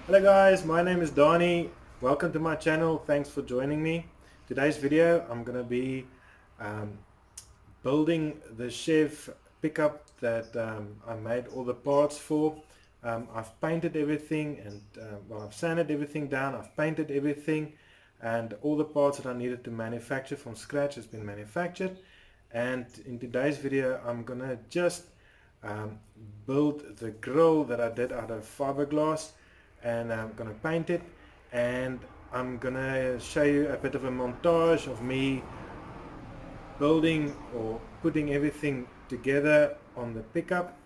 Hello guys, my name is Donnie. Welcome to my channel. Thanks for joining me. Today's video I'm going to be um, building the chef pickup that I made all the parts for. I've painted everything and well, I've sanded everything down, I've painted everything, and all the parts that I needed to manufacture from scratch has been manufactured. And in today's video I'm going to just um, build the grill that I did out of fiberglass, and I'm gonna paint it, and I'm gonna show you a bit of a montage of me building or putting everything together on the pickup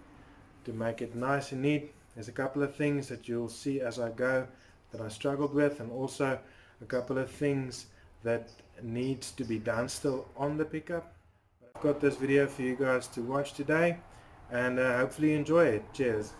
to make it nice and neat. There's a couple of things that you'll see as I go that I struggled with, and also a couple of things that needs to be done still on the pickup. I've got this video for you guys to watch today, and hopefully you enjoy it. Cheers.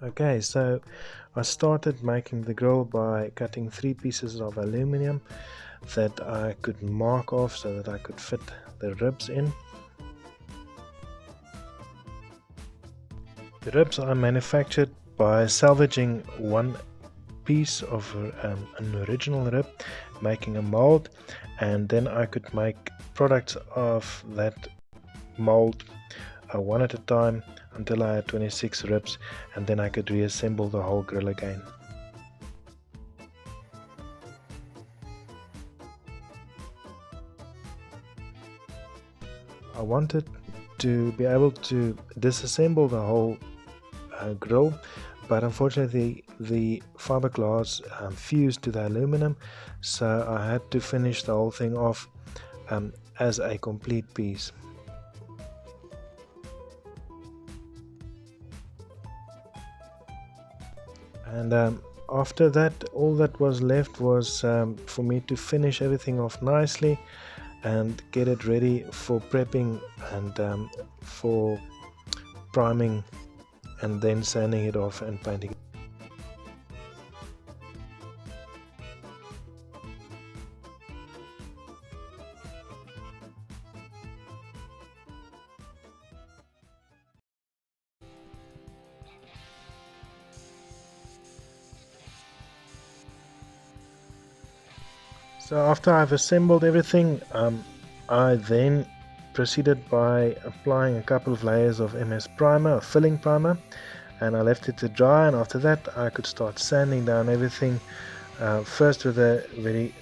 Okay, so I started making the grill by cutting 3 pieces of aluminum that I could mark off so that I could fit the ribs in. The ribs I manufactured by salvaging one piece of an original rib, making a mold, and then I could make products of that mold one at a time until I had 26 ribs, and then I could reassemble the whole grill again. I wanted to be able to disassemble the whole grill, but unfortunately the fiberglass fused to the aluminum, so I had to finish the whole thing off as a complete piece. And after that, all that was left was for me to finish everything off nicely and get it ready for prepping and for priming, and then sanding it off and painting it. So after I've assembled everything, I then proceeded by applying a couple of layers of MS primer, or filling primer, and I left it to dry, and after that I could start sanding down everything, first with a very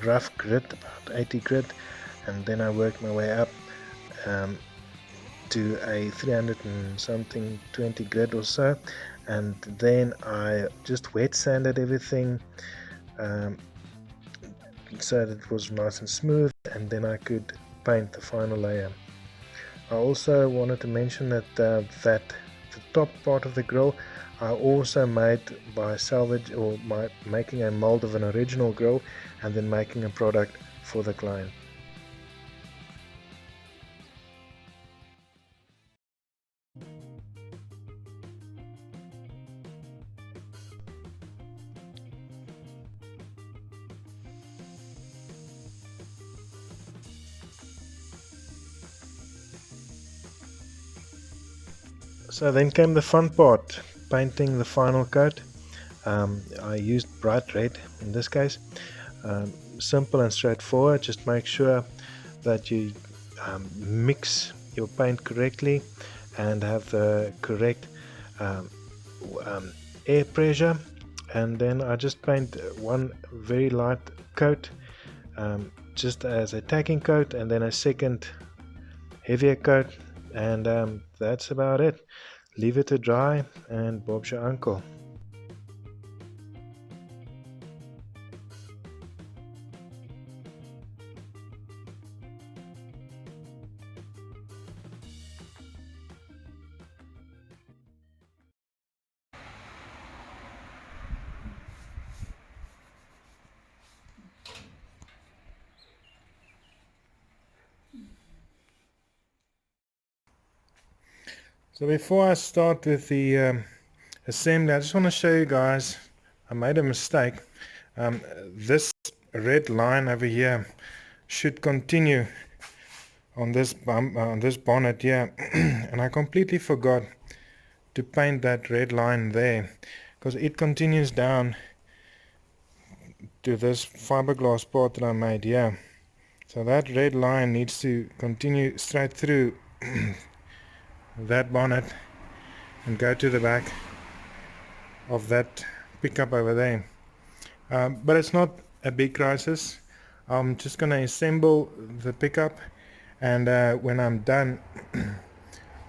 rough grit, about 80 grit, and then I worked my way up to a 300 and something 20 grit or so, and then I just wet sanded everything so that it was nice and smooth, and then I could paint the final layer. I also wanted to mention that the top part of the grill I also made by salvage or by making a mold of an original grill and then making a product for the client. So then came the fun part, painting the final coat. I used bright red in this case. Simple and straightforward. Just make sure that you mix your paint correctly and have the correct air pressure, and then I just paint one very light coat just as a tacking coat, and then a second heavier coat, and that's about it. Leave it to dry and Bob's your uncle. So before I start with the assembly, I just want to show you guys, I made a mistake. This red line over here should continue on this on this bonnet here, and I completely forgot to paint that red line there, because it continues down to this fiberglass part that I made here. So that red line needs to continue straight through that bonnet and go to the back of that pickup over there. But it's not a big crisis. I'm just going to assemble the pickup, and when I'm done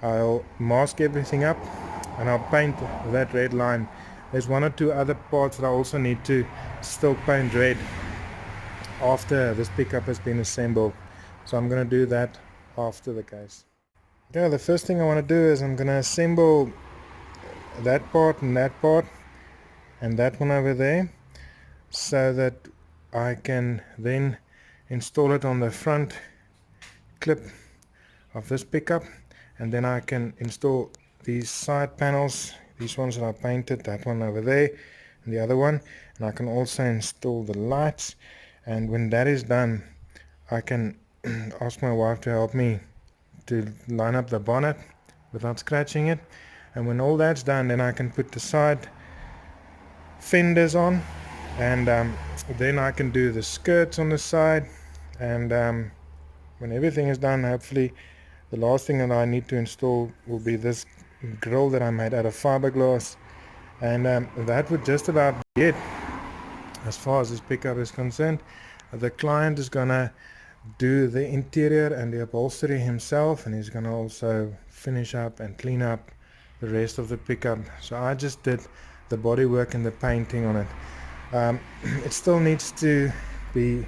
I'll mask everything up and I'll paint that red line. There's one or two other parts that I also need to still paint red after this pickup has been assembled, so I'm going to do that after the case. Okay, the first thing I want to do is I'm going to assemble that part and that part and that one over there, so that I can then install it on the front clip of this pickup, and then I can install these side panels, these ones that I painted, that one over there and the other one, and I can also install the lights. And when that is done, I can ask my wife to help me to line up the bonnet without scratching it. And when all that's done, then I can put the side fenders on, and then I can do the skirts on the side. And when everything is done, hopefully the last thing that I need to install will be this grill that I made out of fiberglass, and that would just about be it as far as this pickup is concerned. The client is gonna do the interior and the upholstery himself, and he's gonna also finish up and clean up the rest of the pickup. So I just did the bodywork and the painting on it. It still needs to be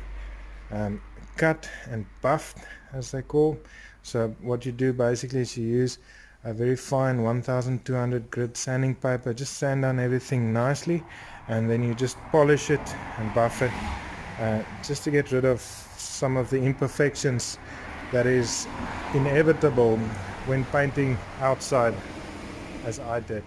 cut and buffed, as they call. So what you do basically is you use a very fine 1200 grit sanding paper, just sand down everything nicely, and then you just polish it and buff it, just to get rid of some of the imperfections that is inevitable when painting outside, as I did.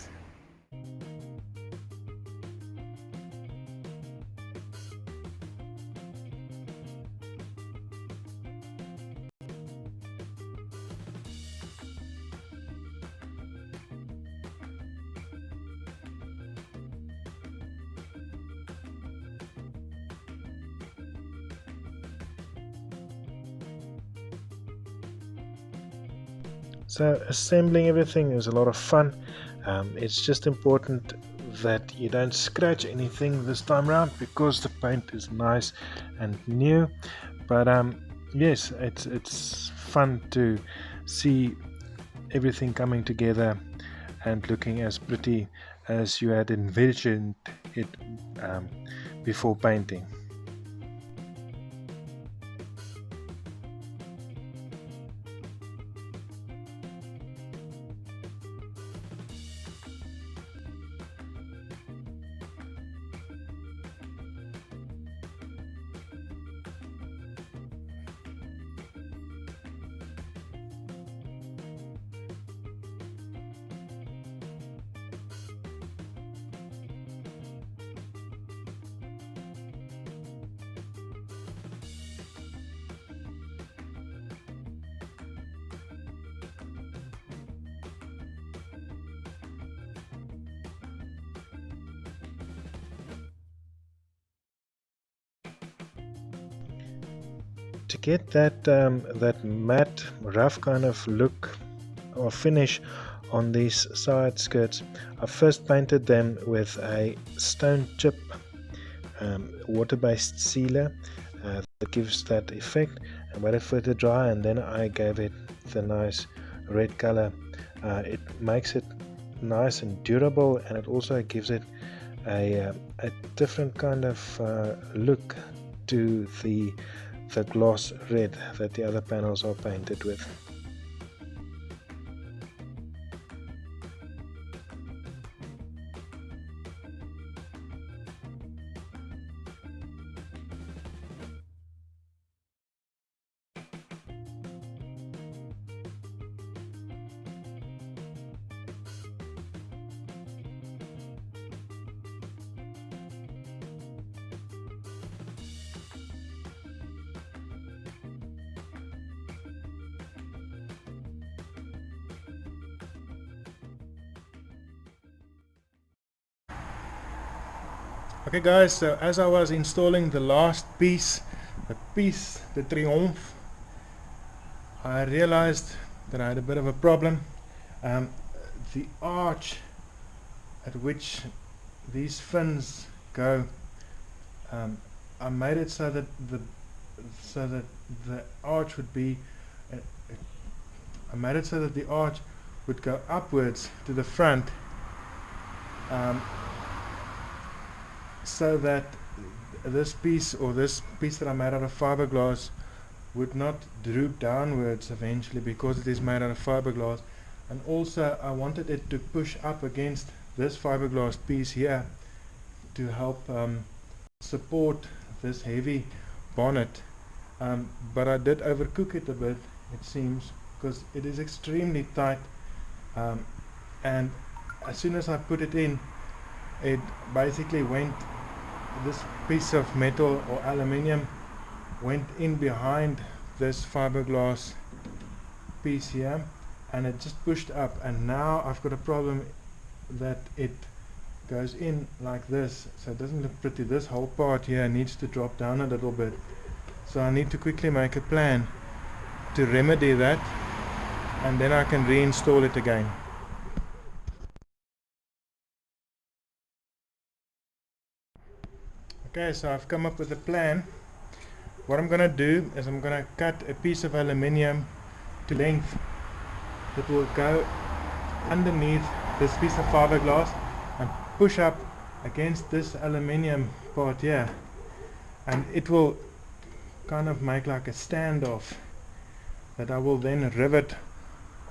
So assembling everything is a lot of fun. It's just important that you don't scratch anything this time around, because the paint is nice and new. But yes, it's fun to see everything coming together and looking as pretty as you had envisioned it before painting. To get that matte rough kind of look or finish on these side skirts, I first painted them with a stone chip water-based sealer that gives that effect, and waited for it to dry, and then I gave it the nice red color. It makes it nice and durable, and it also gives it a different kind of look to the gloss red that the other panels are painted with. Okay guys, so as I was installing the last piece, the Triomphe, I realized that I had a bit of a problem. Um, the arch at which these fins go, I made it so that the arch would be uh, I made it so that the arch would go upwards to the front, um, so that this piece that I made out of fiberglass would not droop downwards eventually, because it is made out of fiberglass. And also I wanted it to push up against this fiberglass piece here to help support this heavy bonnet, but I did overcook it a bit, it seems, because it is extremely tight, and as soon as I put it in, it basically went, this piece of metal or aluminium went in behind this fiberglass piece here, and it just pushed up, and now I've got a problem that it goes in like this, so it doesn't look pretty. This whole part here needs to drop down a little bit, so I need to quickly make a plan to remedy that, and then I can reinstall it again. Okay, so I've come up with a plan. What I'm gonna do is I'm gonna cut a piece of aluminium to length that will go underneath this piece of fiberglass and push up against this aluminium part here, and it will kind of make like a standoff that I will then rivet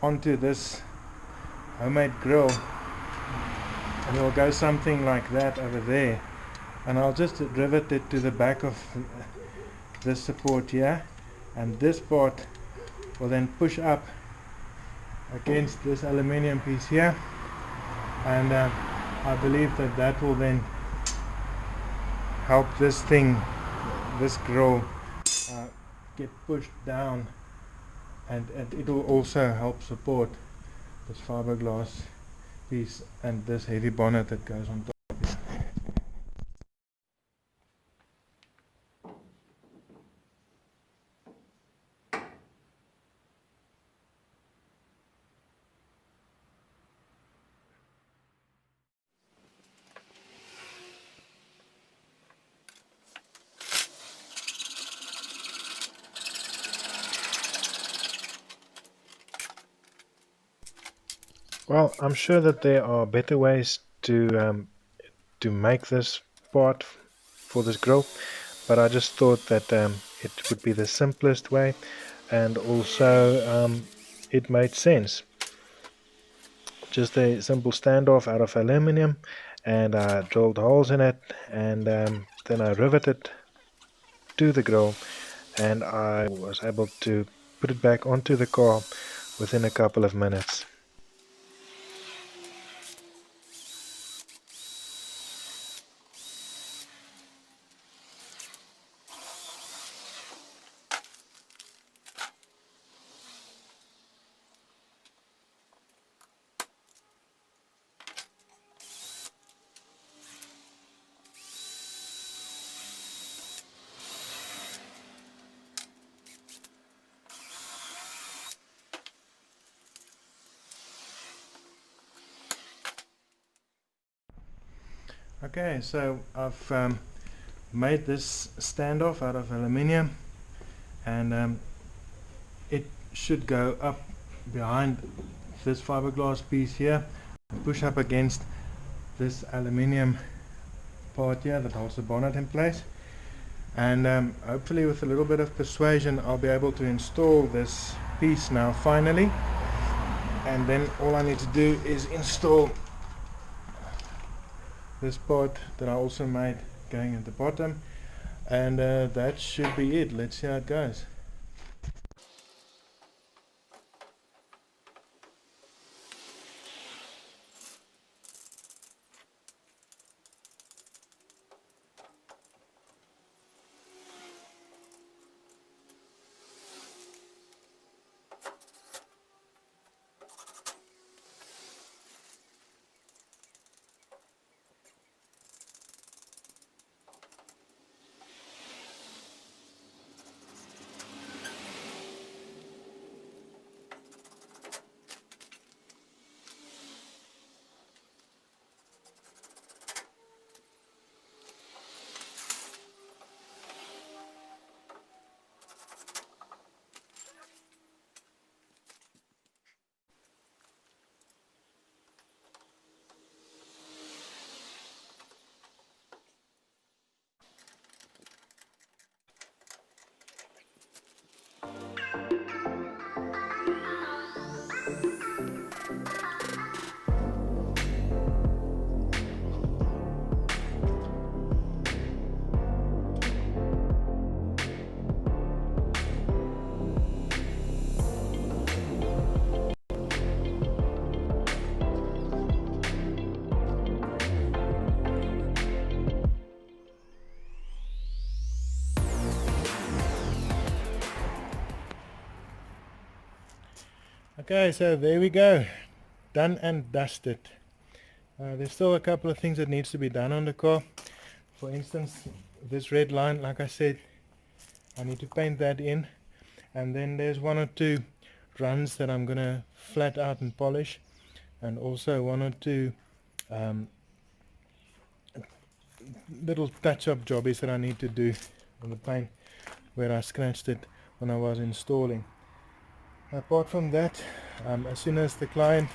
onto this homemade grill, and it will go something like that over there, and I'll just rivet it to the back of this support here, and this part will then push up against this aluminium piece here, and I believe that that will then help this grill get pushed down, and it will also help support this fiberglass piece and this heavy bonnet that goes on top. Well, I'm sure that there are better ways to make this part for this grill, but I just thought that it would be the simplest way, and also it made sense. Just a simple standoff out of aluminium, and I drilled holes in it, and then I riveted to the grill, and I was able to put it back onto the car within a couple of minutes. Okay, so I've made this standoff out of aluminium, and it should go up behind this fiberglass piece here and push up against this aluminium part here that holds the bonnet in place, and hopefully with a little bit of persuasion I'll be able to install this piece now finally, and then all I need to do is install this part that I also made going at the bottom, and that should be it. Let's see how it goes. Okay, so there we go, done and dusted. There's still a couple of things that needs to be done on the car. For instance, this red line, like I said, I need to paint that in, and then there's one or two runs that I'm gonna flat out and polish, and also one or two little touch-up jobbies that I need to do on the paint where I scratched it when I was installing. Apart from that, as soon as the client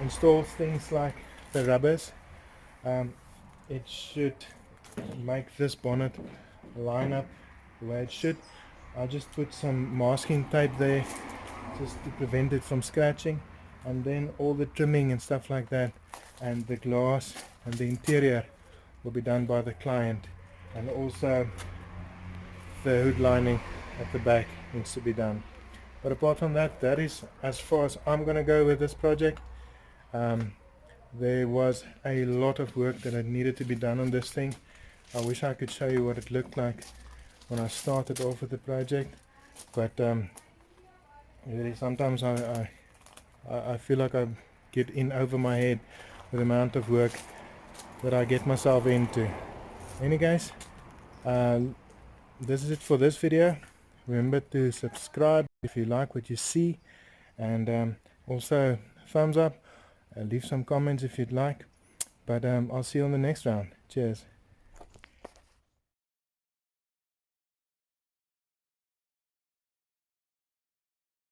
installs things like the rubbers, it should make this bonnet line up the way it should. I'll just put some masking tape there just to prevent it from scratching, and then all the trimming and stuff like that, and the glass and the interior will be done by the client, and also the hood lining at the back needs to be done. But apart from that, that is as far as I'm gonna go with this project. There was a lot of work that needed to be done on this thing. I wish I could show you what it looked like when I started off with the project, but really sometimes I feel like I get in over my head with the amount of work that I get myself into. Anyway guys, this is it for this video. Remember to subscribe if you like what you see, and also thumbs up, leave some comments if you'd like, but I'll see you on the next round. Cheers.